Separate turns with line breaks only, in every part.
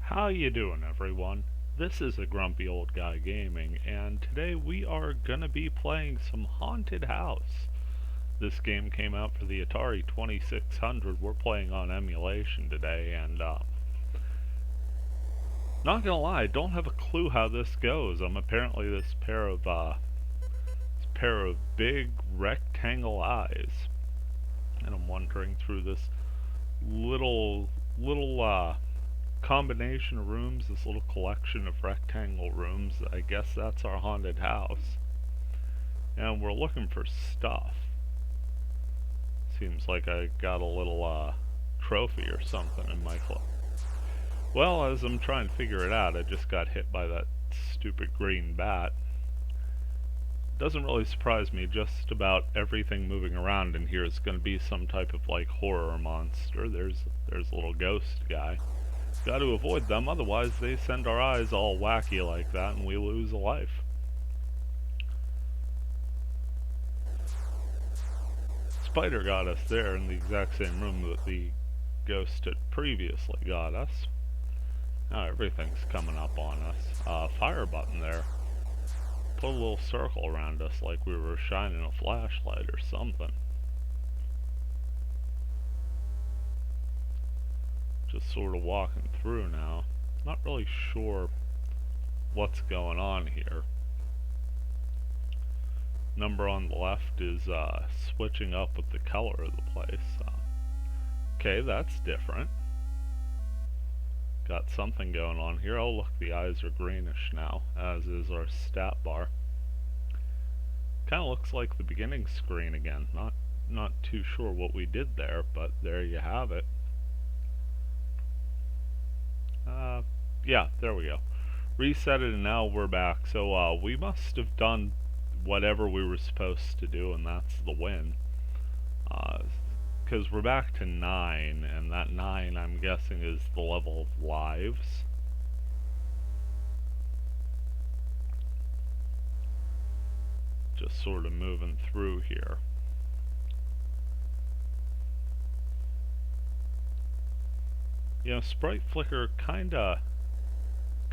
How you doing, everyone? This is a grumpy old guy gaming, and today we are gonna be playing some Haunted House. This game came out for the Atari 2600. We're playing on emulation today, and not gonna lie, I don't have a clue how this goes. I'm apparently this pair of big rectangle eyes, and I'm wandering through this little combination of rooms, this little collection of rectangle rooms. I guess that's our haunted house. And we're looking for stuff. Seems like I got a little trophy or something in my club. Well, as I'm trying to figure it out, I just got hit by that stupid green bat. Doesn't really surprise me, just about everything moving around in here is going to be some type of like horror monster. There's a little ghost guy. Got to avoid them, otherwise they send our eyes all wacky like that and we lose a life. Spider got us there in the exact same room that the ghost had previously got us. Now everything's coming up on us. Fire button there. Put a little circle around us like we were shining a flashlight or something. Just sort of walking through now. Not really sure what's going on here. Number on the left is switching up with the color of the place. Okay, that's different. Got something going on here. Oh look, the eyes are greenish now, as is our stat bar. Kinda looks like the beginning screen again. Not too sure what we did there, but there you have it. Yeah, there we go. Reset it and now we're back. So we must have done whatever we were supposed to do, and that's the win. Because we're back to 9, and that 9 I'm guessing is the level of lives. Just sort of moving through here. You know, sprite flicker kinda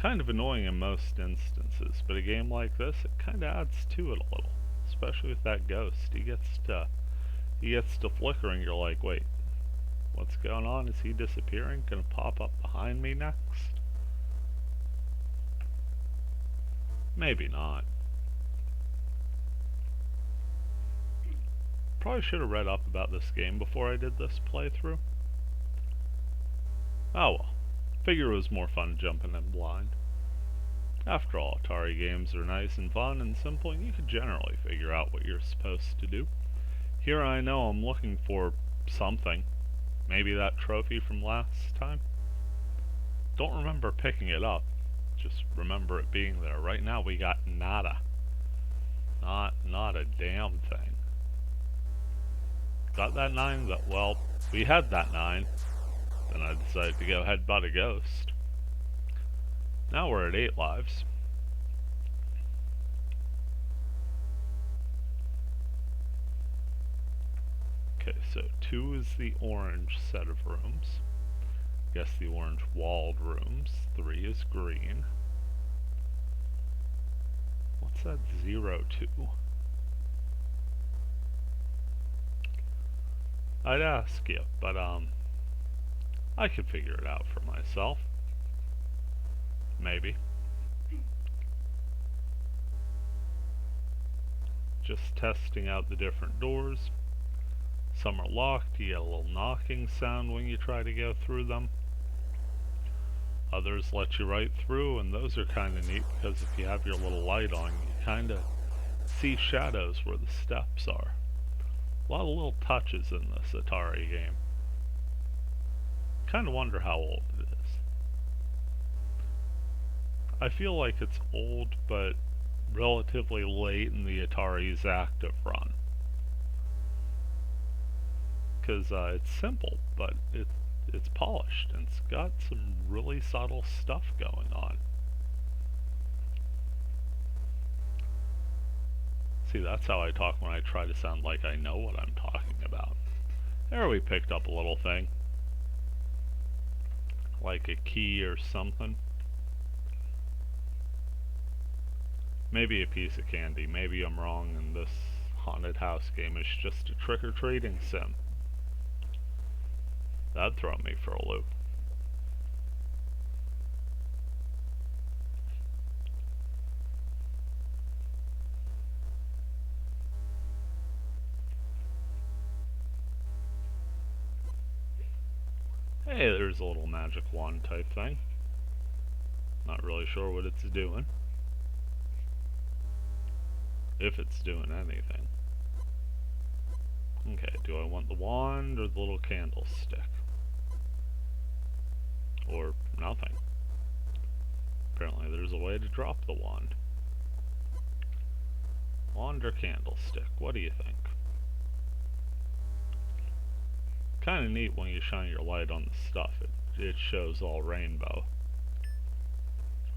annoying in most instances, but a game like this, it kinda adds to it a little. Especially with that ghost. He gets to flickering, you're like, wait, what's going on? Is he disappearing? Gonna pop up behind me next? Maybe not. Probably should have read up about this game before I did this playthrough. Oh well. Figure it was more fun jumping in blind. After all, Atari games are nice and fun and simple, and you can generally figure out what you're supposed to do. Here I know I'm looking for something. Maybe that trophy from last time? Don't remember picking it up. Just remember it being there. Right now we got nada. Not a damn thing. Got that 9? Well, we had that 9. Then I decided to go headbutt a ghost. Now we're at 8 lives. Okay, so 2 is the orange set of rooms. Guess the orange walled rooms. 3 is green. What's that 0 2? I'd ask you, but I could figure it out for myself. Maybe. Just testing out the different doors. Some are locked, you get a little knocking sound when you try to go through them. Others let you right through, and those are kinda neat because if you have your little light on, you kinda see shadows where the steps are. A lot of little touches in this Atari game. Kinda wonder how old it is. I feel like it's old, but relatively late in the Atari's active run. Because it's simple, but it's polished, and it's got some really subtle stuff going on. See, that's how I talk when I try to sound like I know what I'm talking about. There, we picked up a little thing. like a key or something. Maybe a piece of candy. Maybe I'm wrong and this haunted house game is just a trick-or-treating sim. That'd throw me for a loop. Hey, there's a little magic wand type thing. Not really sure what it's doing. If it's doing anything. Okay, do I want the wand or the little candlestick? Or nothing. Apparently there's a way to drop the wand. Wand or candlestick? What do you think? Kind of neat when you shine your light on the stuff. It shows all rainbow.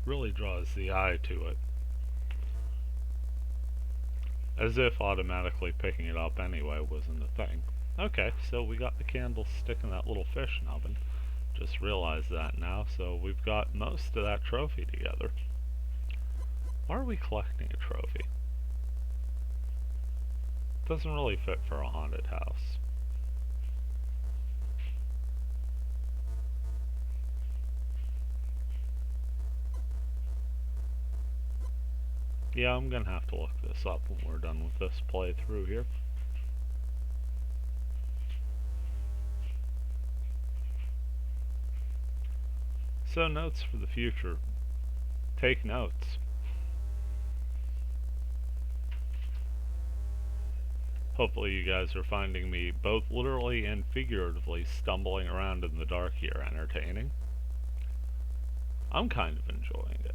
Really draws the eye to it. As if automatically picking it up anyway wasn't a thing. Okay, so we got the candlestick in that little fish nubbin. Just realized that now, so we've got most of that trophy together. Why are we collecting a trophy? Doesn't really fit for a haunted house. Yeah, I'm gonna have to look this up when we're done with this playthrough here. So, notes for the future. Take notes. Hopefully you guys are finding me both literally and figuratively stumbling around in the dark here entertaining. I'm kind of enjoying it.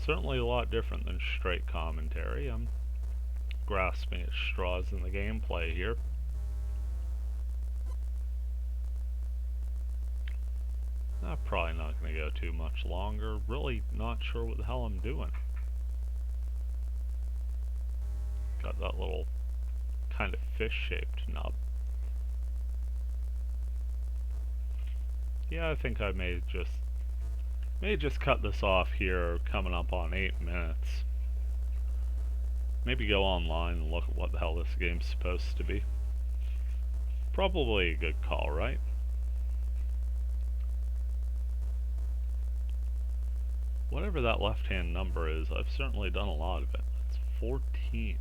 Certainly a lot different than straight commentary. I'm grasping at straws in the gameplay here. I'm probably not going to go too much longer. Really not sure what the hell I'm doing. Got that little kind of fish-shaped nub. Yeah, I think I may just cut this off here, coming up on 8 minutes. Maybe go online and look at what the hell this game's supposed to be. Probably a good call, right? Whatever that left-hand number is, I've certainly done a lot of it. It's 14.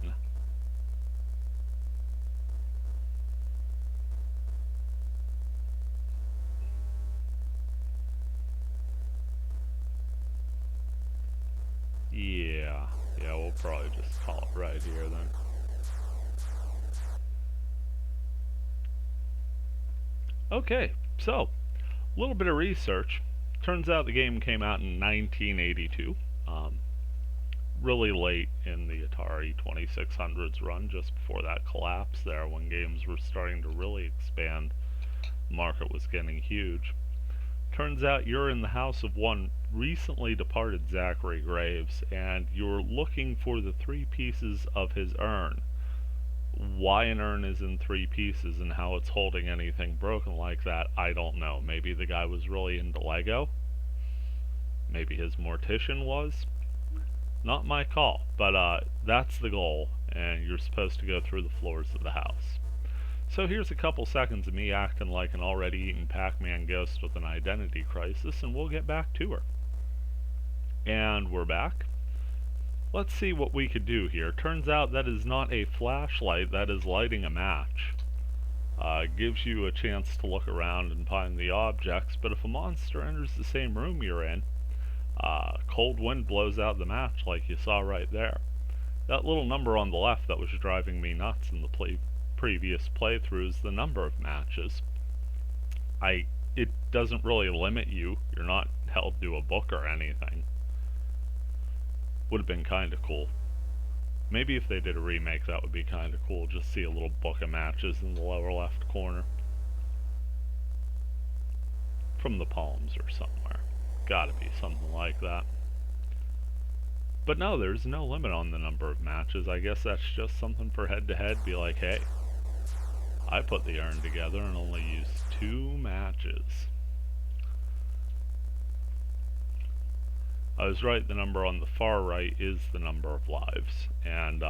Yeah, we'll probably just call it right here then. Okay, so, a little bit of research. Turns out the game came out in 1982. Really late in the Atari 2600s run, just before that collapse there, when games were starting to really expand. The market was getting huge. Turns out you're in the house of one recently departed Zachary Graves, and you're looking for the 3 pieces of his urn. Why an urn is in 3 pieces and how it's holding anything broken like that, I don't know. Maybe the guy was really into Lego. Maybe his mortician was. Not my call, but that's the goal, and you're supposed to go through the floors of the house. So here's a couple seconds of me acting like an already eaten Pac-Man ghost with an identity crisis, and we'll get back to her. And we're back. Let's see what we could do here. Turns out that is not a flashlight, that is lighting a match. Gives you a chance to look around and find the objects, but if a monster enters the same room you're in, cold wind blows out the match like you saw right there. That little number on the left that was driving me nuts in the previous playthroughs, the number of matches. It doesn't really limit you. You're not held to a book or anything. Would have been kind of cool. Maybe if they did a remake, that would be kind of cool. Just see a little book of matches in the lower left corner. From the Palms or somewhere. Gotta be something like that. But no, there's no limit on the number of matches. I guess that's just something for head-to-head. Be like, hey, I put the urn together and only used 2 matches. I was right, the number on the far right is the number of lives, and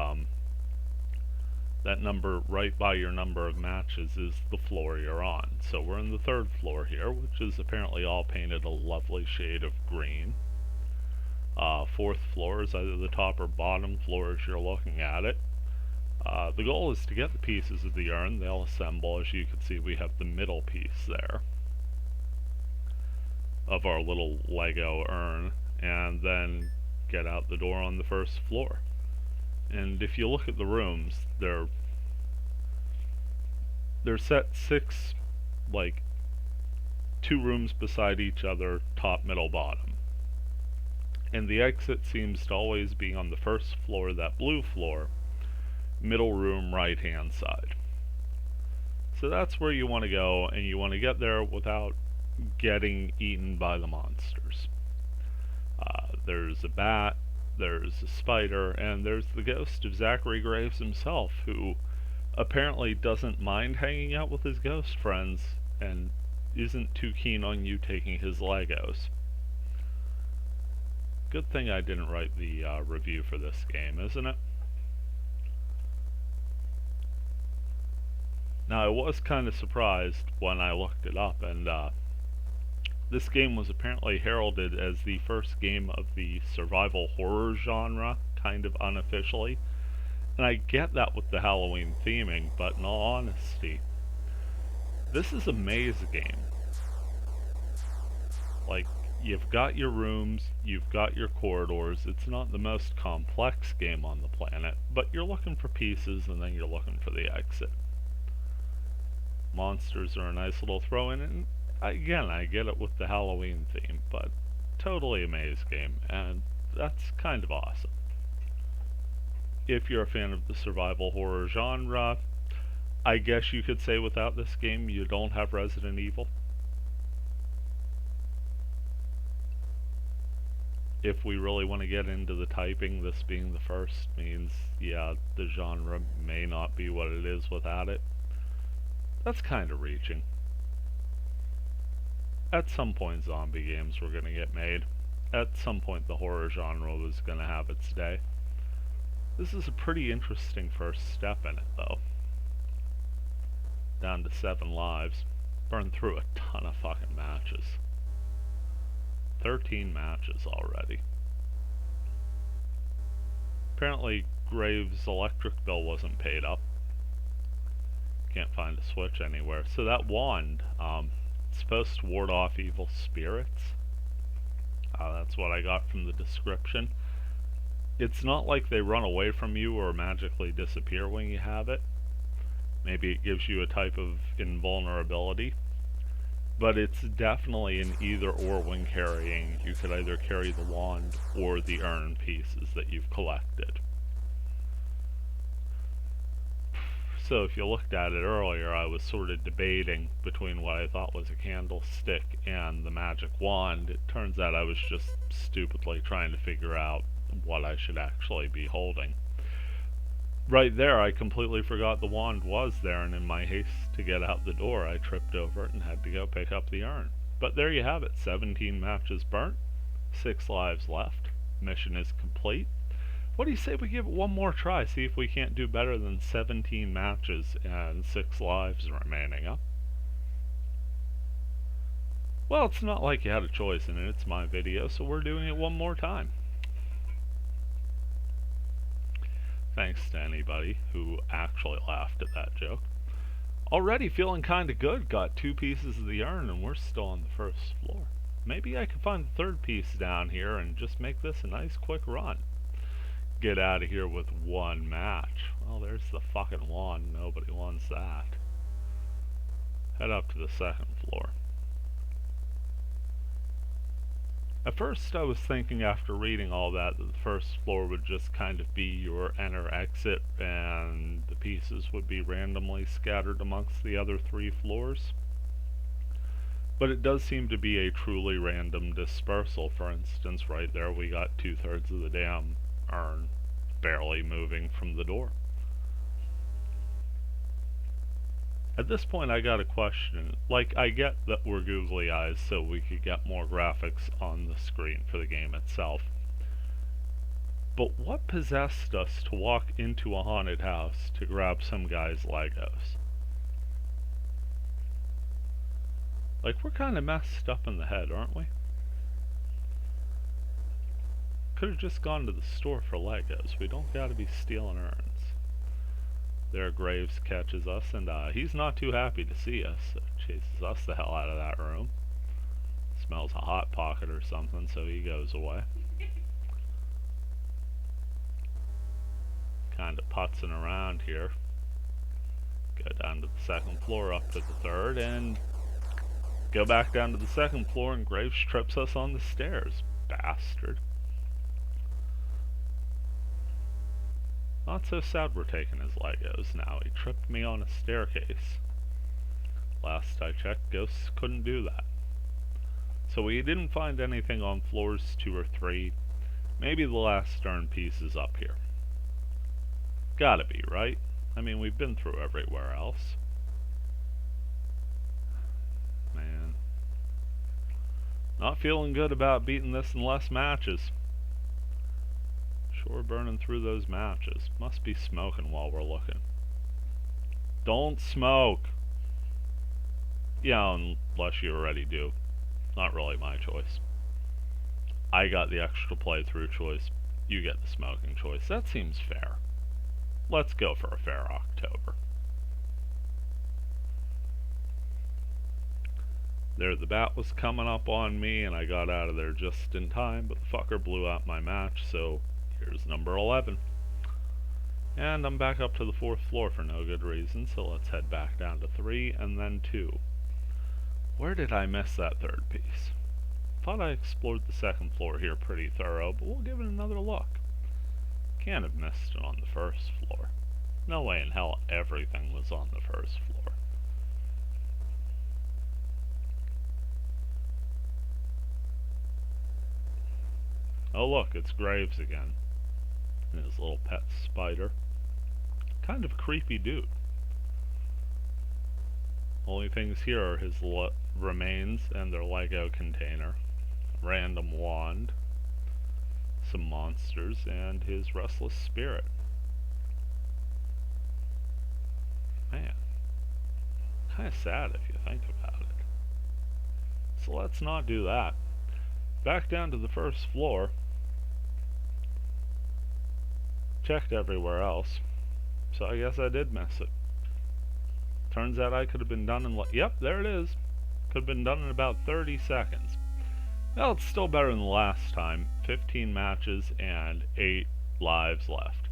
that number right by your number of matches is the floor you're on. So we're in the 3rd floor here, which is apparently all painted a lovely shade of green. 4th floor is either the top or bottom floor as you're looking at it. The goal is to get the pieces of the urn. They'll assemble. As you can see, we have the middle piece there of our little Lego urn, and then get out the door on the 1st floor. And if you look at the rooms, they're set 6, like 2 rooms beside each other, top, middle, bottom. And the exit seems to always be on the 1st floor, that blue floor, middle room, right hand side. So that's where you want to go, and you want to get there without getting eaten by the monsters. There's a bat, there's a spider, and there's the ghost of Zachary Graves himself, who apparently doesn't mind hanging out with his ghost friends and isn't too keen on you taking his Legos. Good thing I didn't write the review for this game, isn't it? Now, I was kind of surprised when I looked it up, and this game was apparently heralded as the first game of the survival horror genre, kind of unofficially. And I get that with the Halloween theming, but in all honesty, this is a maze game. Like, you've got your rooms, you've got your corridors. It's not the most complex game on the planet, but you're looking for pieces and then you're looking for the exit. Monsters are a nice little throw-in, and again, I get it with the Halloween theme, but totally a maze game, and that's kind of awesome. If you're a fan of the survival horror genre, I guess you could say without this game you don't have Resident Evil. If we really want to get into the typing, this being the first means, yeah, the genre may not be what it is without it. That's kind of reaching. At some point, zombie games were going to get made. At some point, the horror genre was going to have its day. This is a pretty interesting first step in it, though. Down to 7 lives. Burned through a ton of fucking matches. 13 matches already. Apparently, Graves' electric bill wasn't paid up. Can't find a switch anywhere. So that wand, it's supposed to ward off evil spirits. That's what I got from the description. It's not like they run away from you or magically disappear when you have it. Maybe it gives you a type of invulnerability. But it's definitely an either-or when carrying. You could either carry the wand or the urn pieces that you've collected. So if you looked at it earlier, I was sort of debating between what I thought was a candlestick and the magic wand. It turns out I was just stupidly trying to figure out what I should actually be holding. Right there, I completely forgot the wand was there, and in my haste to get out the door, I tripped over it and had to go pick up the urn. But there you have it, 17 matches burnt, 6 lives left, mission is complete. What do you say we give it one more try, see if we can't do better than 17 matches and 6 lives remaining, huh? Well, it's not like you had a choice in it, it's my video, so we're doing it one more time. Thanks to anybody who actually laughed at that joke. Already feeling kinda good, got 2 pieces of the urn and we're still on the 1st floor. Maybe I could find the 3rd piece down here and just make this a nice quick run. Get out of here with 1 match. Well, there's the fucking wand, nobody wants that. Head up to the 2nd floor. At first I was thinking after reading all that the 1st floor would just kind of be your enter-exit and the pieces would be randomly scattered amongst the other 3 floors. But it does seem to be a truly random dispersal. For instance, right there we got 2/3 of the damn urn barely moving from the door. At this point I got a question. Like, I get that we're googly eyes so we could get more graphics on the screen for the game itself. But what possessed us to walk into a haunted house to grab some guy's Legos? Like, we're kinda messed up in the head, aren't we? Could've just gone to the store for Legos. We don't gotta be stealing urns. There Graves catches us, and he's not too happy to see us, so chases us the hell out of that room. Smells a hot pocket or something, so he goes away. Kinda putzing around here. Go down to the second floor, up to the third, and go back down to the second floor, and Graves trips us on the stairs. Bastard. Not so sad we're taking his Legos now. He tripped me on a staircase. Last I checked, ghosts couldn't do that. So we didn't find anything on floors 2 or 3. Maybe the last darn piece is up here. Gotta be, right? I mean, we've been through everywhere else. Man. Not feeling good about beating this in less matches. Sure burning through those matches. Must be smoking while we're looking. Don't smoke! Yeah, unless you already do. Not really my choice. I got the extra playthrough choice. You get the smoking choice. That seems fair. Let's go for a fair October. There, the bat was coming up on me, and I got out of there just in time, but the fucker blew out my match, so here's number 11. And I'm back up to the 4th floor for no good reason, so let's head back down to 3 and then 2. Where did I miss that 3rd piece? Thought I explored the 2nd floor here pretty thorough, but we'll give it another look. Can't have missed it on the 1st floor. No way in hell everything was on the 1st floor. Oh look, it's Graves again. And his little pet spider. Kind of a creepy dude. Only things here are his remains and their Lego container, a random wand, some monsters, and his restless spirit. Man, kinda sad if you think about it. So let's not do that. Back down to the 1st floor. Checked everywhere else, so I guess I did miss it. Turns out I could have been done in yep, there it is. Could have been done in about 30 seconds. Well, it's still better than the last time. 15 matches and 8 lives left.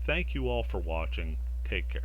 Thank you all for watching. Take care.